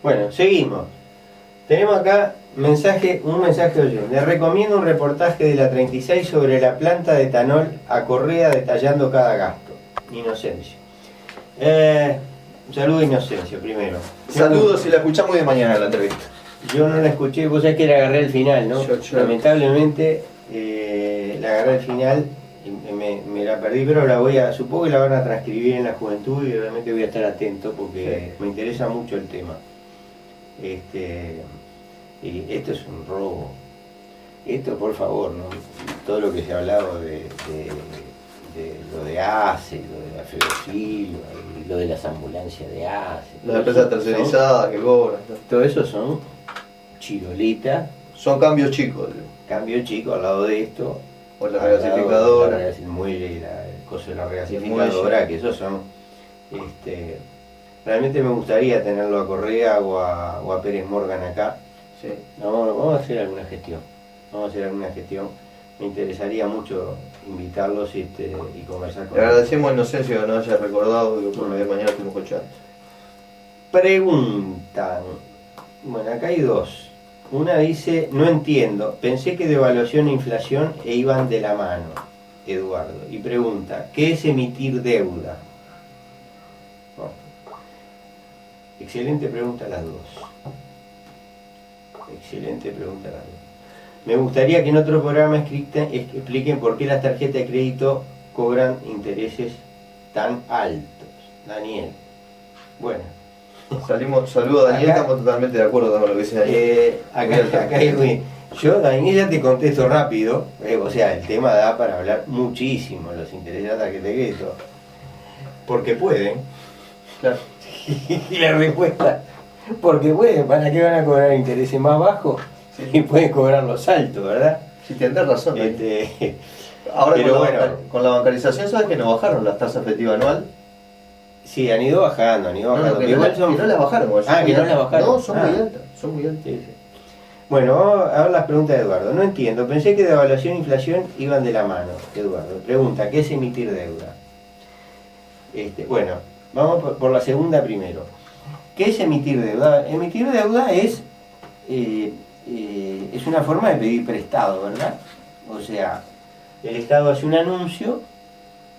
Bueno, seguimos. Tenemos acá un mensaje oyente. Le recomiendo un reportaje de la 36 sobre la planta de etanol a Correa detallando cada gasto. Inocencio. Un saludo a Inocencio primero. Saludos, si la escuchamos de mañana la entrevista. Yo no la escuché, vos sabés que la agarré al final, ¿no? Lamentablemente la agarré al final y me la perdí, pero supongo que la van a transcribir en la juventud y realmente voy a estar atento porque me interesa mucho el tema. Y esto es un robo. Esto, por favor, ¿no? Todo lo que se ha hablado de lo de ACE, lo de la Ferosil, lo de las ambulancias de ACE. La empresa tercerizada que cobran. Todo eso son chirolitas. Son cambios chicos. Cambios chicos al lado de esto. O la regasificadora. El muelle, el coso de la regasificadora, que esos son... realmente me gustaría tenerlo a Correa o a Pérez Morgan acá. Sí. Vamos a hacer alguna gestión. Me interesaría mucho invitarlos y conversar con ellos. Le agradecemos a Inocencio que nos haya recordado que por mañana tenemos que echar. Preguntan. Bueno, acá hay dos. Una dice, no entiendo, pensé que devaluación e inflación iban de la mano, Eduardo. Y pregunta, ¿qué es emitir deuda? Bueno, excelente pregunta las dos. Me gustaría que en otro programa expliquen por qué las tarjetas de crédito cobran intereses tan altos. Daniel. Bueno. Saludo a Daniel, estamos totalmente de acuerdo con lo que dice Daniel. Acá yo, Daniel, ya te contesto rápido, o sea, el tema da para hablar muchísimo, los intereses de la tarjeta de crédito, porque pueden. Claro. Y la respuesta, porque pueden, ¿para qué van a cobrar intereses más bajos? Sí. Y pueden cobrar los altos, ¿verdad? Sí, tienes razón. Ahora pero con la bancarización, ¿sabes que nos bajaron las tasas efectiva anual? Sí, han ido bajando. No las bajaron. Que no las bajaron. No, son muy altas. Sí. Bueno, vamos a ver las preguntas de Eduardo. No entiendo, pensé que devaluación e inflación iban de la mano. Eduardo, pregunta, ¿qué es emitir deuda? Bueno, vamos por la segunda primero. ¿Qué es emitir deuda? Emitir deuda es una forma de pedir prestado, ¿verdad? O sea, el Estado hace un anuncio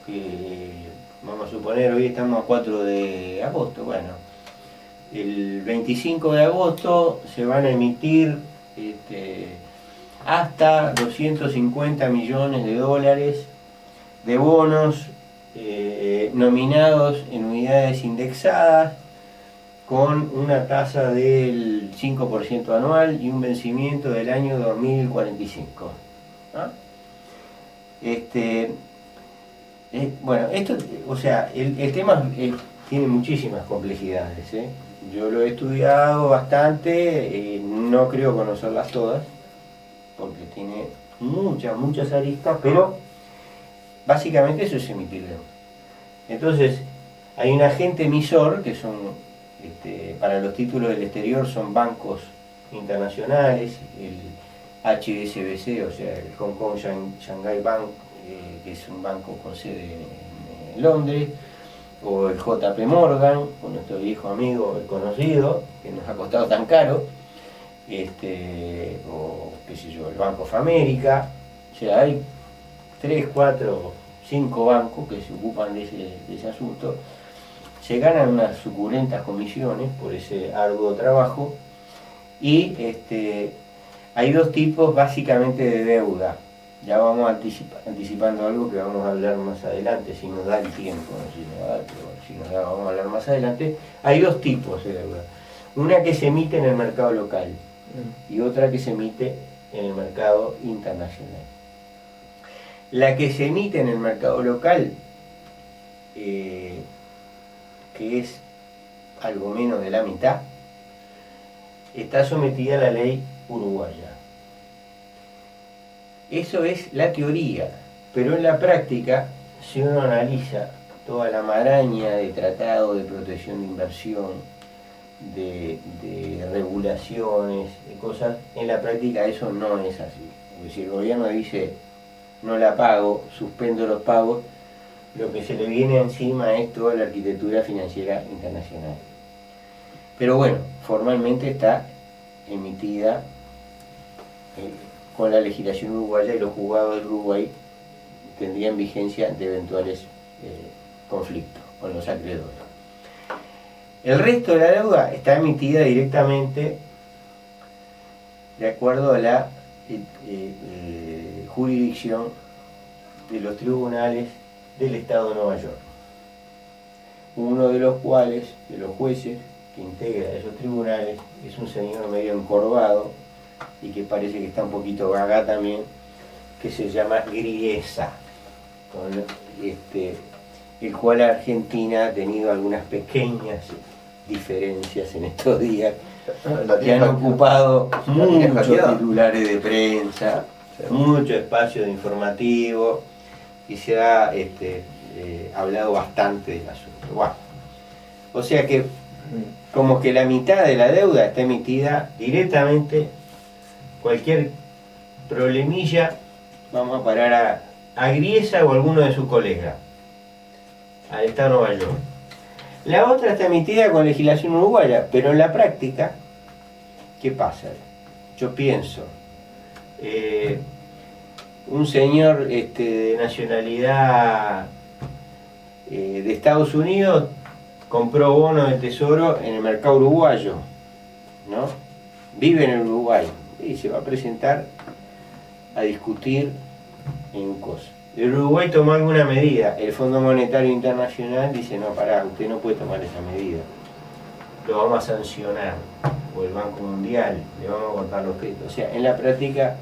que... Vamos a suponer, hoy estamos a 4 de agosto, bueno, el 25 de agosto se van a emitir hasta 250 millones de dólares de bonos nominados en unidades indexadas con una tasa del 5% anual y un vencimiento del año 2045. ¿Ah? Bueno, esto, o sea, el tema tiene muchísimas complejidades, ¿eh? Yo lo he estudiado bastante, no creo conocerlas todas, porque tiene muchas aristas, pero básicamente eso es emitir deuda. Entonces, hay un agente emisor, que son, para los títulos del exterior, son bancos internacionales, el HSBC, o sea, el Hong Kong Shanghai Bank, que es un banco con sede en Londres, o el JP Morgan, con nuestro viejo amigo, el conocido, que nos ha costado tan caro, o qué sé yo, el Banco of America. O sea, hay 3, 4, 5 bancos que se ocupan de ese asunto. Se ganan unas suculentas comisiones por ese arduo trabajo y hay dos tipos básicamente de deuda. Ya vamos anticipando algo que vamos a hablar más adelante, si nos da el tiempo, no si nos da, pero si nos da, vamos a hablar más adelante. Hay dos tipos de deuda. Una que se emite en el mercado local y otra que se emite en el mercado internacional. La que se emite en el mercado local, que es algo menos de la mitad, está sometida a la ley uruguaya. Eso es la teoría, pero en la práctica, si uno analiza toda la maraña de tratados de protección de inversión, de regulaciones, de cosas, en la práctica eso no es así. Porque si el gobierno dice no la pago, suspendo los pagos, lo que se le viene encima es toda la arquitectura financiera internacional. Pero bueno, formalmente está emitida con la legislación uruguaya, y los juzgados del Uruguay tendrían vigencia de eventuales conflictos con los acreedores. El resto de la deuda está emitida directamente de acuerdo a la jurisdicción de los tribunales del Estado de Nueva York, uno de los cuales, de los jueces que integra esos tribunales, es un señor medio encorvado y que parece que está un poquito gaga también, que se llama Griesa, con el cual Argentina ha tenido algunas pequeñas diferencias en estos días, que han ocupado muchos titulares de prensa, mucho espacio de informativo, y se ha hablado bastante del asunto. Bueno, o sea que como que la mitad de la deuda está emitida directamente. Cualquier problemilla, vamos a parar a Griesa o a alguno de sus colegas, al Estado de Nueva York. La otra está emitida con legislación uruguaya, pero en la práctica, ¿qué pasa? Yo pienso, un señor de nacionalidad de Estados Unidos compró bonos del Tesoro en el mercado uruguayo, ¿no? Vive en el Uruguay y se va a presentar a discutir en un coso. El Uruguay tomó alguna medida, el Fondo Monetario Internacional dice: no, pará, usted no puede tomar esa medida, lo vamos a sancionar, o el Banco Mundial, le vamos a cortar los créditos. O sea, en la práctica,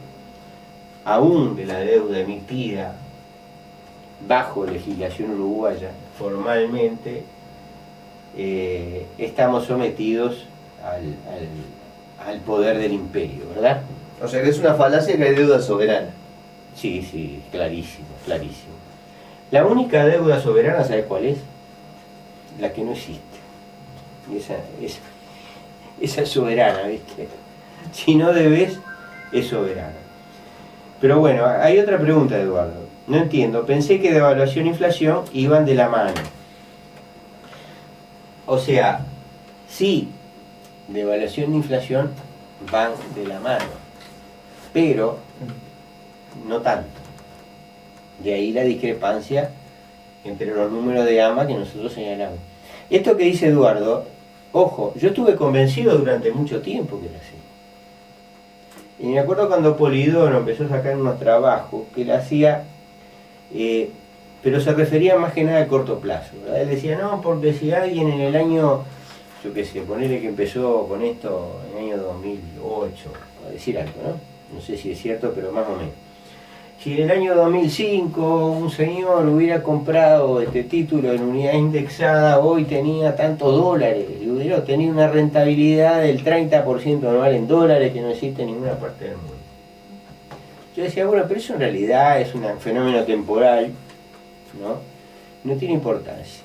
aún de la deuda emitida bajo legislación uruguaya, formalmente estamos sometidos al poder del imperio, ¿verdad? O sea que es una falacia que hay deuda soberana. Sí, sí, clarísimo, clarísimo. La única deuda soberana, ¿sabes cuál es? La que no existe. Y esa es soberana, ¿viste? Si no debes, es soberana. Pero bueno, hay otra pregunta, Eduardo. No entiendo, pensé que devaluación e inflación iban de la mano. O sea, sí, devaluación e inflación van de la mano, pero no tanto. De ahí la discrepancia entre los números de AMA que nosotros señalamos. Esto que dice Eduardo, ojo, yo estuve convencido durante mucho tiempo que era así. Y me acuerdo cuando Polidoro empezó a sacar unos trabajos que él hacía, pero se refería más que nada al corto plazo, ¿verdad? Él decía, no, porque si alguien en el año, yo qué sé, ponele que empezó con esto en el año 2008, a decir algo, ¿no? No sé si es cierto, pero más o menos. Si en el año 2005 un señor hubiera comprado este título en unidad indexada, hoy tenía tantos dólares y hubiera tenido una rentabilidad del 30% anual en dólares que no existe en ninguna parte del mundo. Yo decía, bueno, pero eso en realidad es un fenómeno temporal, ¿no? No tiene importancia.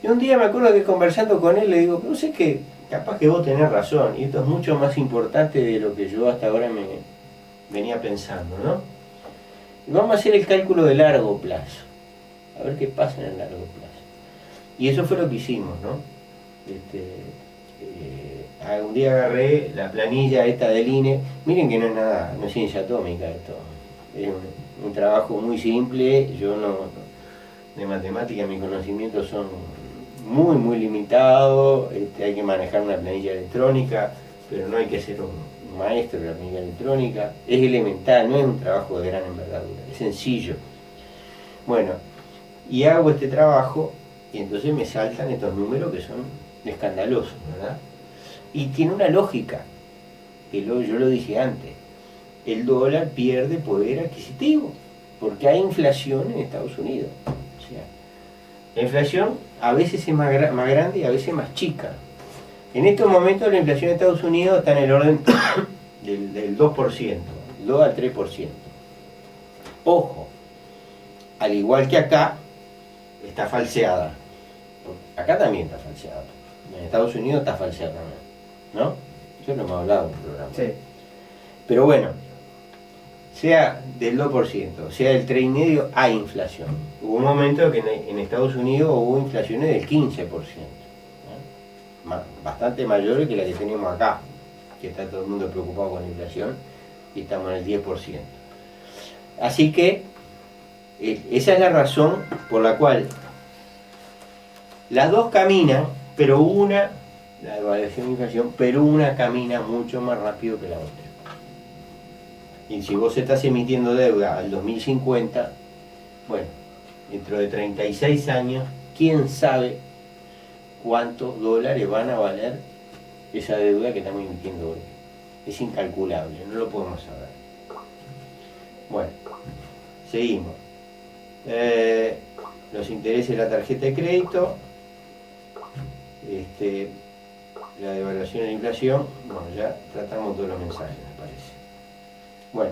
Y un día me acuerdo que conversando con él le digo, pero sé que capaz que vos tenés razón, y esto es mucho más importante de lo que yo hasta ahora me venía pensando, ¿no? Y vamos a hacer el cálculo de largo plazo, a ver qué pasa en el largo plazo. Y eso fue lo que hicimos, ¿no? Un día agarré la planilla esta del INE, miren que no es nada, no es ciencia atómica esto, es un trabajo muy simple, yo no, de matemática mis conocimientos son muy muy limitados, hay que manejar una planilla electrónica, pero no hay que ser un maestro de la planilla electrónica, es elemental, no es un trabajo de gran envergadura, es sencillo. Bueno, y hago este trabajo y entonces me saltan estos números que son escandalosos, ¿verdad? Y tiene una lógica, que yo lo dije antes, el dólar pierde poder adquisitivo, porque hay inflación en Estados Unidos. O sea, la inflación a veces es más grande y a veces más chica. En estos momentos la inflación en Estados Unidos está en el orden del 2%, 2 al 3%. Ojo, al igual que acá, está falseada. Acá también está falseada. En Estados Unidos está falseada también, ¿no? Eso lo hemos hablado en el programa. Sí. Pero bueno, sea del 2%, sea del 3,5%, hay inflación. Hubo un momento que en Estados Unidos hubo inflaciones del 15%. ¿No? bastante mayores que la que tenemos acá, que está todo el mundo preocupado con la inflación, y estamos en el 10%. Así que esa es la razón por la cual las dos caminan, pero una, la devaluación y inflación, pero una camina mucho más rápido que la otra. Y si vos estás emitiendo deuda al 2050, bueno, dentro de 36 años, ¿quién sabe cuántos dólares van a valer esa deuda que estamos emitiendo hoy? Es incalculable, no lo podemos saber. Bueno, seguimos. Los intereses de la tarjeta de crédito, la devaluación y la inflación, bueno, ya tratamos todos los mensajes, me parece. Bueno,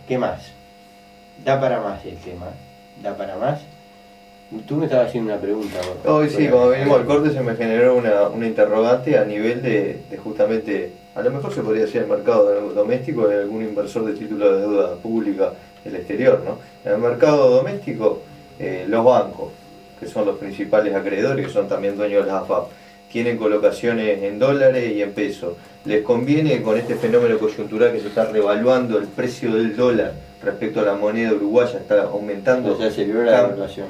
¿qué más? Da para más el tema, da para más. Tú me estabas haciendo una pregunta. Hoy sí, cuando venimos al corte se me generó una interrogante a nivel de justamente, a lo mejor se podría decir el mercado doméstico de algún inversor de títulos de deuda pública del exterior, ¿no? En el mercado doméstico, los bancos, que son los principales acreedores, que son también dueños de las AFAP, tienen colocaciones en dólares y en pesos. Les conviene, con este fenómeno coyuntural que se está revaluando el precio del dólar respecto a la moneda uruguaya, está aumentando. Se aceleró la devaluación.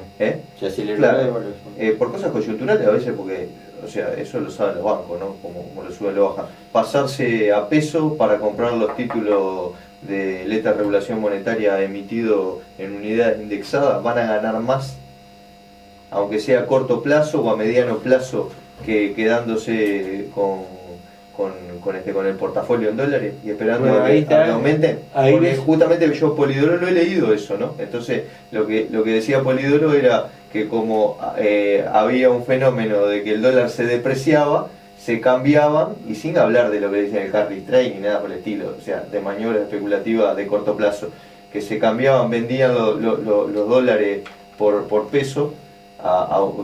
Se aceleró la devaluación. Por cosas coyunturales a veces, porque, o sea, eso lo saben los bancos, ¿no? Como lo suben, lo bajan. Pasarse a peso para comprar los títulos de letra de regulación monetaria emitidos en unidades indexadas, van a ganar más, aunque sea a corto plazo o a mediano plazo, que quedándose con el portafolio en dólares y esperando que aumenten. Porque justamente yo Polidoro lo he leído eso, ¿no? Entonces lo que decía Polidoro era que como había un fenómeno de que el dólar se depreciaba, se cambiaban, y sin hablar de lo que dicen el carry trade ni nada por el estilo, o sea, de maniobras especulativas de corto plazo, que se cambiaban, vendían los dólares por peso,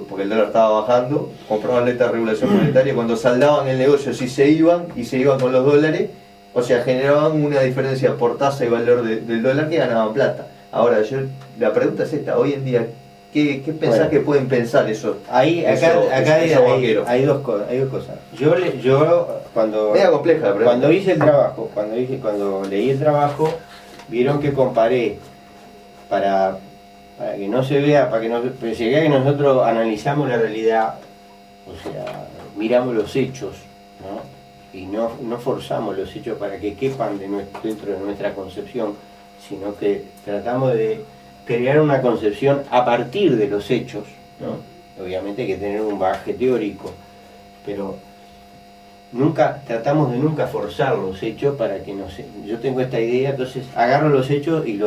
porque el dólar estaba bajando, compraban letra de regulación monetaria, cuando saldaban el negocio si se iban con los dólares, o sea, generaban una diferencia por tasa y valor del dólar que ganaban plata. Ahora, la pregunta es esta, hoy en día, ¿qué pensás que pueden pensar eso? Acá hay dos cosas. Yo cuando compleja la pregunta. Cuando hice el trabajo, cuando leí el trabajo, vieron que comparé para que no se vea, pero se vea que nosotros analizamos la realidad, o sea, miramos los hechos, ¿no? Y no forzamos los hechos para que quepan dentro de nuestra concepción, sino que tratamos de crear una concepción a partir de los hechos, ¿no? Obviamente hay que tener un bagaje teórico, pero tratamos de nunca forzar los hechos para que yo tengo esta idea, entonces agarro los hechos y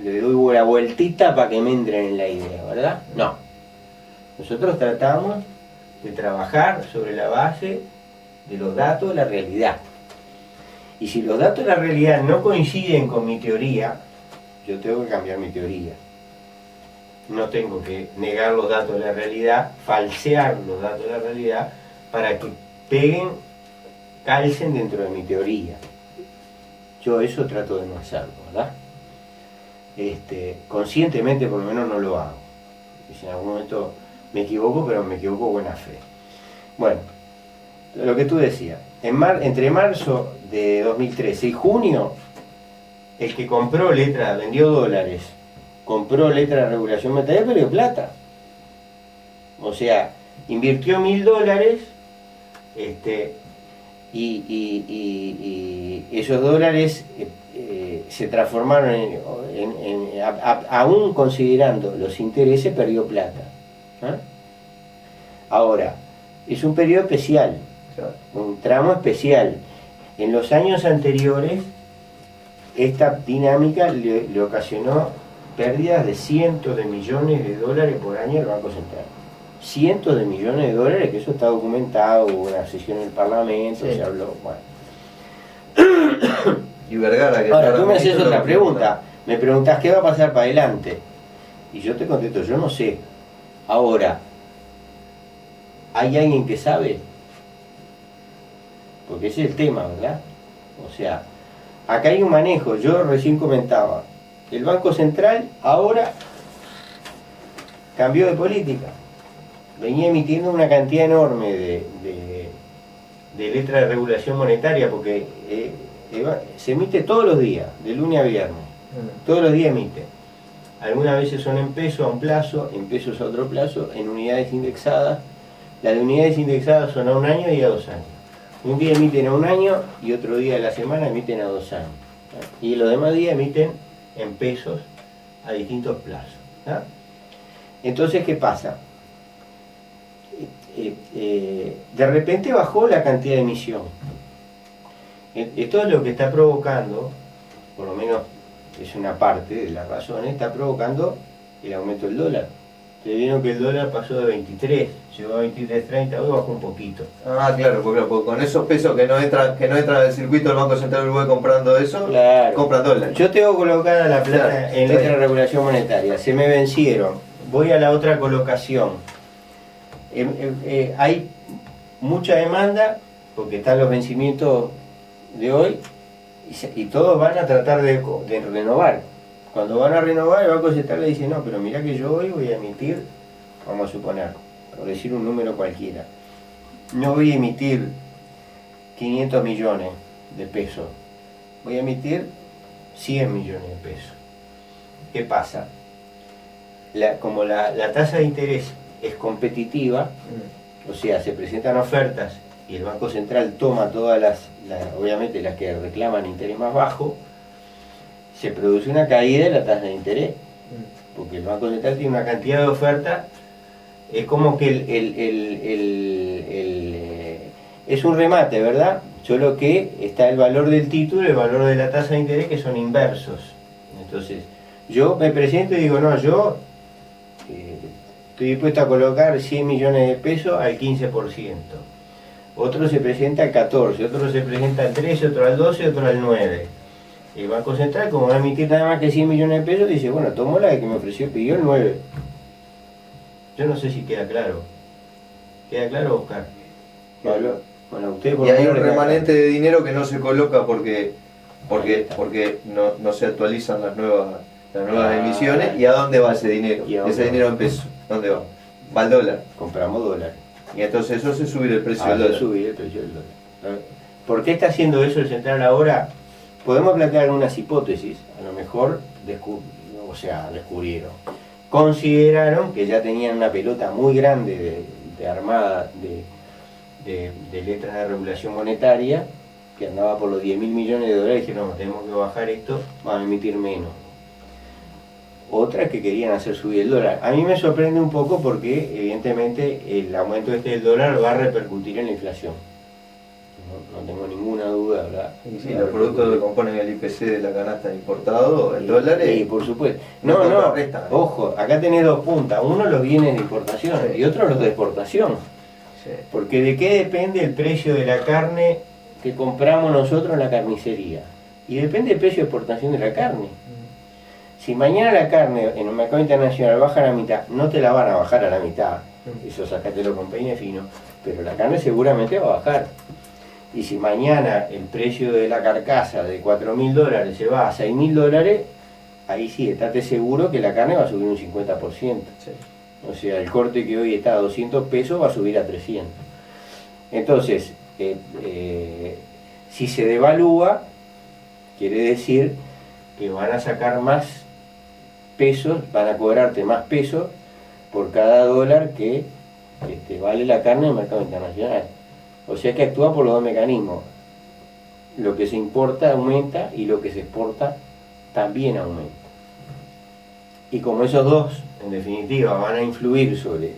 le doy la vueltita para que me entren en la idea, ¿verdad? No. Nosotros tratamos de trabajar sobre la base de los datos de la realidad. Y si los datos de la realidad no coinciden con mi teoría, yo tengo que cambiar mi teoría. No tengo que negar los datos de la realidad, falsear los datos de la realidad para que calcen dentro de mi teoría. Yo eso trato de no hacerlo, ¿verdad? Conscientemente por lo menos no lo hago. Y si en algún momento me equivoco, pero me equivoco buena fe. Bueno, lo que tú decías, entre marzo de 2013 y junio, el que vendió dólares, compró letra de regulación monetaria, perdió plata. O sea, invirtió $1000, y esos dólares se transformaron aún considerando los intereses, perdió plata. Ahora, es un periodo especial, un tramo especial. En los años anteriores, esta dinámica le ocasionó pérdidas de cientos de millones de dólares por año al Banco Central. Cientos de millones de dólares, que eso está documentado, hubo una sesión en el Parlamento, se habló, bueno. Y Vergara, que ahora tú me haces otra pregunta, me preguntas qué va a pasar para adelante, y yo te contesto, yo no sé. Ahora, ¿hay alguien que sabe? Porque ese es el tema, ¿verdad? O sea, acá hay un manejo, yo recién comentaba, el Banco Central ahora cambió de política. venía emitiendo una cantidad enorme de letras de regulación monetaria, porque se emite todos los días, de lunes a viernes, todos los días emite. Algunas veces son en pesos a un plazo, en pesos a otro plazo, en unidades indexadas. Las de unidades indexadas son a un año y a 2 años. Un día emiten a un año y otro día de la semana emiten a 2 años. ¿No? Y los demás días emiten en pesos a distintos plazos. ¿No? Entonces, ¿qué pasa? De repente bajó la cantidad de emisión. Esto es lo que está provocando, por lo menos es una parte de las razones, está provocando el aumento del dólar. Ustedes vieron que el dólar pasó de 23, llegó a 23.30, hoy bajó un poquito. Ah, claro, porque con esos pesos que no entran al circuito del Banco Central de Uruguay comprando eso, claro, compran dólares. Yo tengo colocada la plata, claro, en letra de regulación monetaria, se me vencieron, voy a la otra colocación. Hay mucha demanda, porque están los vencimientos de hoy, y todos van a tratar de renovar. Cuando van a renovar, el Banco Central le dice, no, pero mirá que yo hoy voy a emitir, vamos a suponer, por decir un número cualquiera, no voy a emitir 500 millones de pesos, voy a emitir 100 millones de pesos. ¿Qué pasa? Como la tasa de interés es competitiva, o sea, se presentan ofertas y el Banco Central toma todas obviamente las que reclaman interés más bajo, se produce una caída de la tasa de interés, porque el Banco Central tiene una cantidad de ofertas, es como que es un remate, ¿verdad? Solo que está el valor del título y el valor de la tasa de interés, que son inversos. Entonces, yo me presento y digo, no, yo estoy dispuesto a colocar 100 millones de pesos al 15%. Otro se presenta al 14%, otro se presenta al 13%, otro al 12%, otro al 9%. El Banco Central, como va a emitir nada más que 100 millones de pesos, dice, bueno, tomo la que me ofreció, pidió el 9%. Yo no sé si queda claro. ¿Queda claro, Oscar? Pablo, bueno, usted por y hay un remanente de dinero que no se coloca porque no se actualizan las nuevas emisiones. ¿Y a dónde va ese dinero? Ese dinero en pesos, ¿dónde va? Va al dólar. Compramos dólar. Y entonces eso hace subir el precio del dólar. Subir el precio del dólar. ¿Por qué está haciendo eso el Central ahora? Podemos plantear algunas hipótesis, a lo mejor descubrieron. Consideraron que ya tenían una pelota muy grande de armada de letras de regulación monetaria, que andaba por los 10.000 millones de dólares, y dijeron, no, tenemos que bajar esto, vamos a emitir menos. Otras que querían hacer subir el dólar. A mí me sorprende un poco porque evidentemente el aumento del dólar va a repercutir en la inflación. No tengo ninguna duda, ¿verdad? Sí, los productos que componen el IPC de la canasta de importado, el dólar es... Sí, por supuesto. No, ojo, acá tenés dos puntas. Uno los bienes de importación, sí, y otro los de exportación. Sí. Porque ¿de qué depende el precio de la carne que compramos nosotros en la carnicería? Y depende el precio de exportación de la carne. Si mañana la carne en el mercado internacional baja a la mitad, no te la van a bajar a la mitad, eso sacátelo con peine fino, pero la carne seguramente va a bajar. Y si mañana el precio de la carcasa de 4.000 dólares se va a 6.000 dólares, ahí sí, estate seguro que la carne va a subir un 50%. Sí. O sea, el corte que hoy está a 200 pesos va a subir a 300. Entonces, si se devalúa, quiere decir que van a sacar más pesos, van a cobrarte más pesos por cada dólar que vale la carne en el mercado internacional. O sea que actúa por los dos mecanismos. Lo que se importa aumenta y lo que se exporta también aumenta. Y como esos dos, en definitiva, van a influir sobre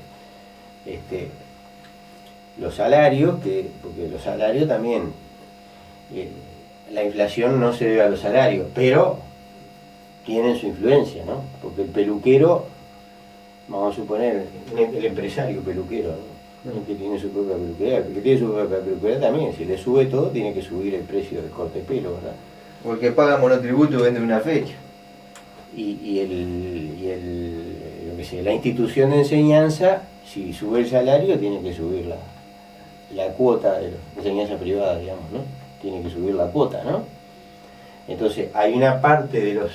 los salarios, porque los salarios también, la inflación no se debe a los salarios, pero tienen su influencia, ¿no? Porque el peluquero, vamos a suponer, el empresario peluquero, ¿no? El que tiene su propia peluquería, el que tiene su propia peluquería también, si le sube todo, tiene que subir el precio del corte de pelo, ¿verdad? O el que paga monotributo vende una fecha. Lo que sea, la institución de enseñanza, si sube el salario, tiene que subir la cuota de la enseñanza privada, digamos, ¿no? Tiene que subir la cuota, ¿no? Entonces, hay una parte de los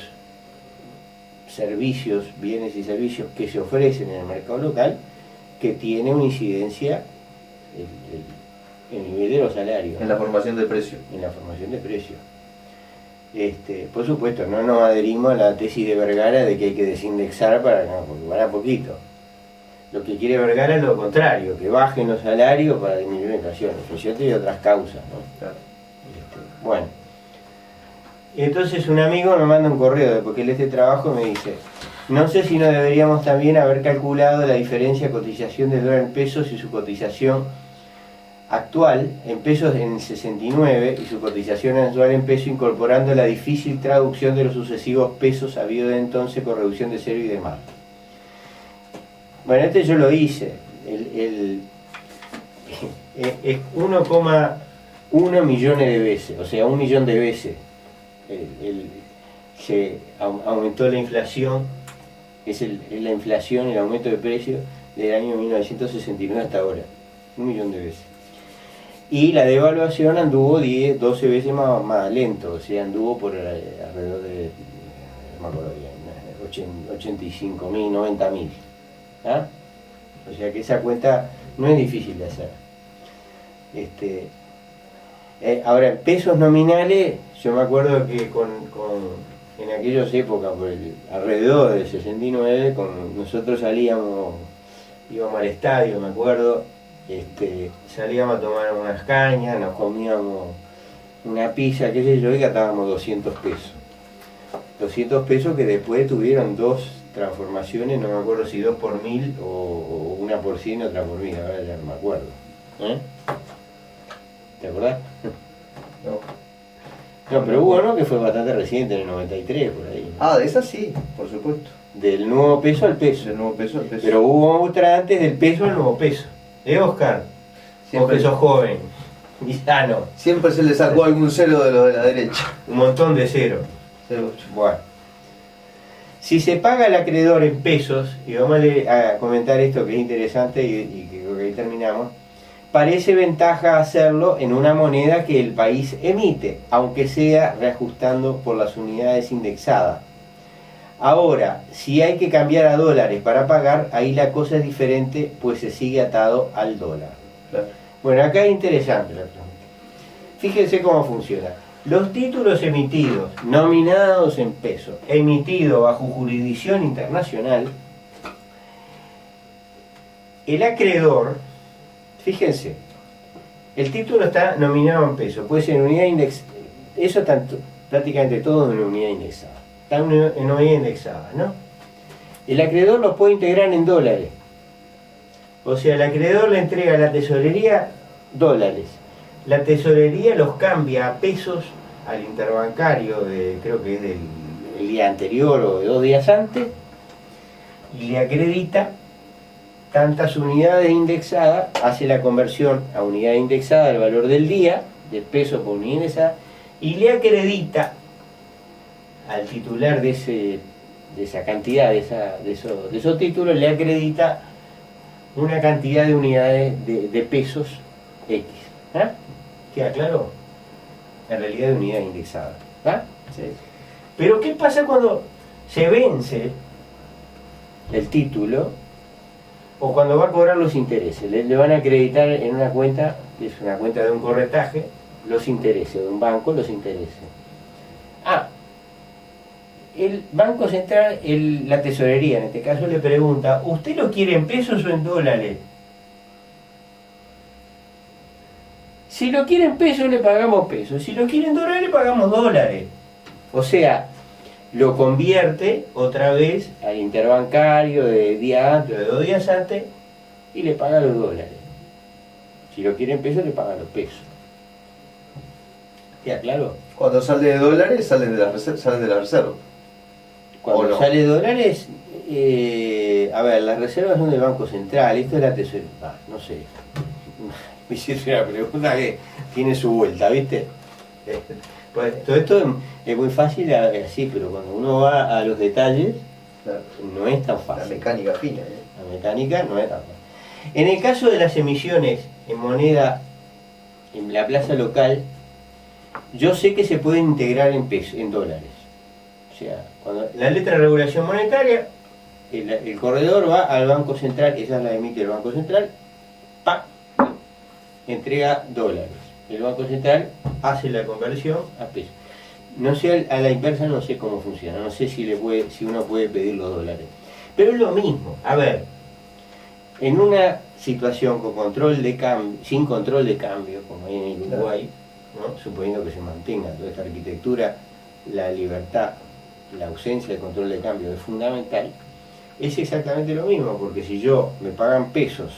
servicios, bienes y servicios que se ofrecen en el mercado local que tiene una incidencia el nivel de los salarios. En la formación del precio. En la formación de precios. Por supuesto, no nos adherimos a la tesis de Vergara de que hay que desindexar porque van a poquito. Lo que quiere Vergara es lo contrario, que bajen los salarios para disminuir la inflación. La inflación tiene otras causas, ¿no? Claro. Bueno. Entonces un amigo me manda un correo después que lee este trabajo y me dice: no sé si no deberíamos también haber calculado la diferencia de cotización del dólar en pesos y su cotización actual en pesos en el 69 y su cotización mensual en peso, incorporando la difícil traducción de los sucesivos pesos habido de entonces con reducción de cero y demás. Bueno, yo lo hice. Es 1,1 millones de veces, o sea, 1 millón de veces se aumentó la inflación. Es la inflación, el aumento de precios del año 1969 hasta ahora. 1 millón de veces. Y la devaluación anduvo 12 veces más lento, o sea, anduvo por alrededor de, no me acuerdo bien, 85.000, 90.000. ¿Ah? O sea que esa cuenta no es difícil de hacer. Ahora, en pesos nominales, yo me acuerdo que en aquellas épocas, alrededor del 69, nosotros íbamos al estadio, me acuerdo. Salíamos a tomar unas cañas, nos comíamos una pizza, qué sé yo, y gastábamos 200 pesos. 200 pesos que después tuvieron dos transformaciones, no me acuerdo si 2 por 1000 o 1 por 100 y otra por 1000, ahora ya no me acuerdo. ¿Te acordás? No, pero hubo uno que fue bastante reciente, en el 93, por ahí. Ah, de esa sí, por supuesto. Del nuevo peso al peso. Del nuevo peso al peso. Pero hubo otra antes del peso al nuevo peso. Oscar? Siempre, vos que sos joven y sano. Siempre se le sacó algún cero de los de la derecha. Un montón de cero. Bueno. Si se paga al acreedor en pesos, y vamos a comentar esto que es interesante y que creo que ahí terminamos, parece ventaja hacerlo en una moneda que el país emite, aunque sea reajustando por las unidades indexadas. Ahora, si hay que cambiar a dólares para pagar, ahí la cosa es diferente, pues se sigue atado al dólar. Claro. Bueno, acá es interesante la pregunta. Fíjense cómo funciona. Los títulos emitidos, nominados en pesos, emitidos bajo jurisdicción internacional, el acreedor, fíjense, el título está nominado en pesos, puede ser en unidad indexada, eso está prácticamente todo en unidad indexada. Están en unidad indexada, ¿no? El acreedor los puede integrar en dólares. O sea, el acreedor le entrega a la tesorería dólares. La tesorería los cambia a pesos al interbancario creo que es del día anterior o de 2 días antes, y le acredita tantas unidades indexadas, hace la conversión a unidad indexada del valor del día, de pesos por unidad indexada, y le acredita al titular de esa cantidad, de esos títulos, le acredita una cantidad de unidades de pesos X. ¿Ah? ¿Queda claro? En realidad de unidad indexada. ¿Ah? Sí. Pero ¿qué pasa cuando se vence el título o cuando va a cobrar los intereses? Le van a acreditar en una cuenta, que es una cuenta de un corretaje, los intereses, de un banco, los intereses. El Banco Central, la tesorería en este caso, le pregunta: ¿usted lo quiere en pesos o en dólares? Si lo quiere en pesos, le pagamos pesos. Si lo quiere en dólares, le pagamos dólares. O sea, lo convierte otra vez al interbancario de día antes o de 2 días antes y le paga los dólares. Si lo quiere en pesos, le paga los pesos. ¿Queda claro? Cuando sale de dólares, salen de la reserva. Cuando no. sale dólares, a ver, las reservas son del Banco Central, esto es la tesorería. No sé. Me hiciste una pregunta que tiene su vuelta, ¿viste? Pues, todo esto es muy fácil así, pero cuando uno va a los detalles, Claro. no es tan fácil. La mecánica fina. La mecánica no es tan fácil. En el caso de las emisiones en moneda en la plaza local, yo sé que se pueden integrar en pesos, en dólares. O sea, cuando la letra de regulación monetaria el corredor va al Banco Central, esa la emite el Banco Central, ¡pam! Entrega dólares. El Banco Central hace la conversión a pesos. No sé, a la inversa no sé cómo funciona, no sé si uno puede pedir los dólares. Pero es lo mismo, a ver, en una situación con control de cambio, sin control de cambio, como hay en el Uruguay, ¿no? Suponiendo que se mantenga toda esta arquitectura, la libertad, la ausencia de control de cambio es fundamental, es exactamente lo mismo, porque si yo me pagan pesos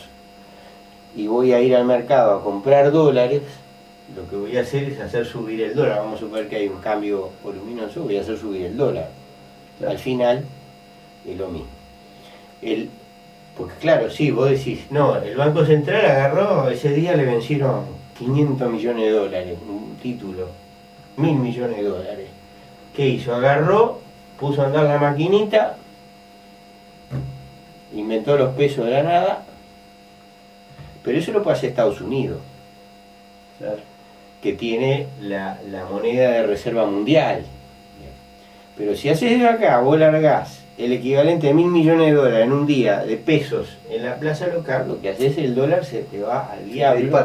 y voy a ir al mercado a comprar dólares, lo que voy a hacer es hacer subir el dólar. Vamos a suponer que hay un cambio voluminoso, voy a hacer subir el dólar. Al final es lo mismo. Porque claro, sí, vos decís, no, el Banco Central agarró, ese día le vencieron 500 millones de dólares, un título, 1.000 millones de dólares. ¿Qué hizo? Agarró, puso a andar la maquinita, inventó los pesos de la nada, pero eso lo puede hacer Estados Unidos, Claro. que tiene la moneda de reserva mundial. Pero si haces de acá, vos largás el equivalente de 1.000 millones de dólares en un día de pesos en la plaza local, lo que haces es el dólar se te va al diablo,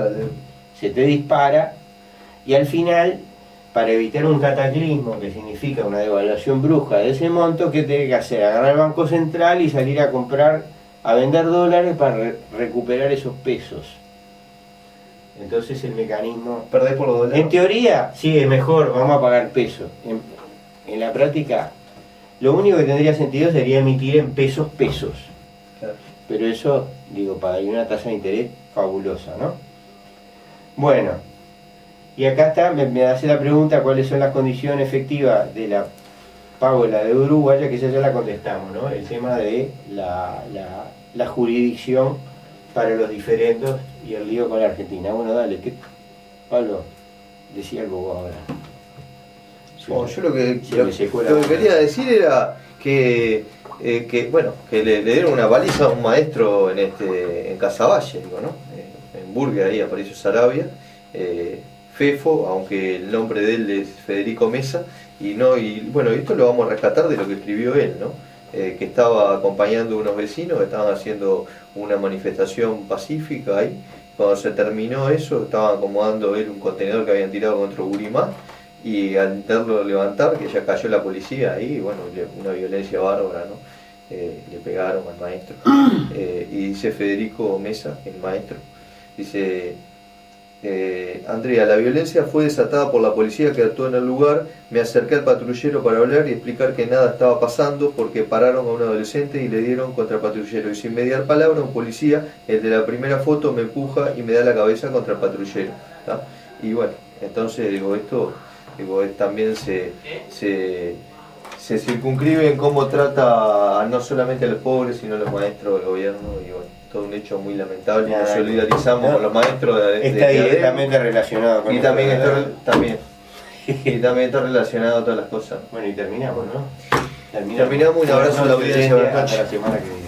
se te dispara, y al final, para evitar un cataclismo que significa una devaluación brusca de ese monto, ¿qué tenés que hacer? Agarrar el Banco Central y salir a comprar, a vender dólares para recuperar esos pesos. Entonces el mecanismo... Perdés por los dólares. En teoría, sí, es mejor, vamos a pagar pesos. En la práctica, lo único que tendría sentido sería emitir en pesos. Claro. Pero eso, digo, pagaría una tasa de interés fabulosa, ¿no? Bueno, y acá está, me hace la pregunta cuáles son las condiciones efectivas de la pago de la deuda uruguaya, que esa ya la contestamos, ¿no? El tema de la jurisdicción para los diferendos y el lío con la Argentina. Bueno, dale, Pablo, decía algo vos ahora. Yo lo que secó la boca. quería decir era que le dieron una baliza a un maestro en Casaballe, digo, ¿no? En Burger, ahí Aparicio Saravia, Fefo, aunque el nombre de él es Federico Mesa, y bueno, esto lo vamos a rescatar de lo que escribió él, ¿no? Que estaba acompañando a unos vecinos que estaban haciendo una manifestación pacífica ahí. Cuando se terminó eso, estaban acomodando él un contenedor que habían tirado contra Burimá, y al intentarlo levantar, que ya cayó la policía ahí, y bueno, una violencia bárbara, ¿no? Le pegaron al maestro. Y dice Federico Mesa, el maestro, dice: Andrea, la violencia fue desatada por la policía que actuó en el lugar. Me acerqué al patrullero para hablar y explicar que nada estaba pasando, porque pararon a un adolescente y le dieron contra el patrullero, y sin mediar palabra un policía, el de la primera foto, me empuja y me da la cabeza contra el patrullero, ¿tá? Y bueno, entonces digo, esto también se circunscribe en cómo trata no solamente a los pobres, sino a los maestros del gobierno, y bueno, todo un hecho muy lamentable. Nos solidarizamos con los maestros está directamente relacionado con y también está relacionado a todas las cosas. Bueno, y terminamos, ¿no? Terminamos, un abrazo a la audiencia. Hasta la semana que viene.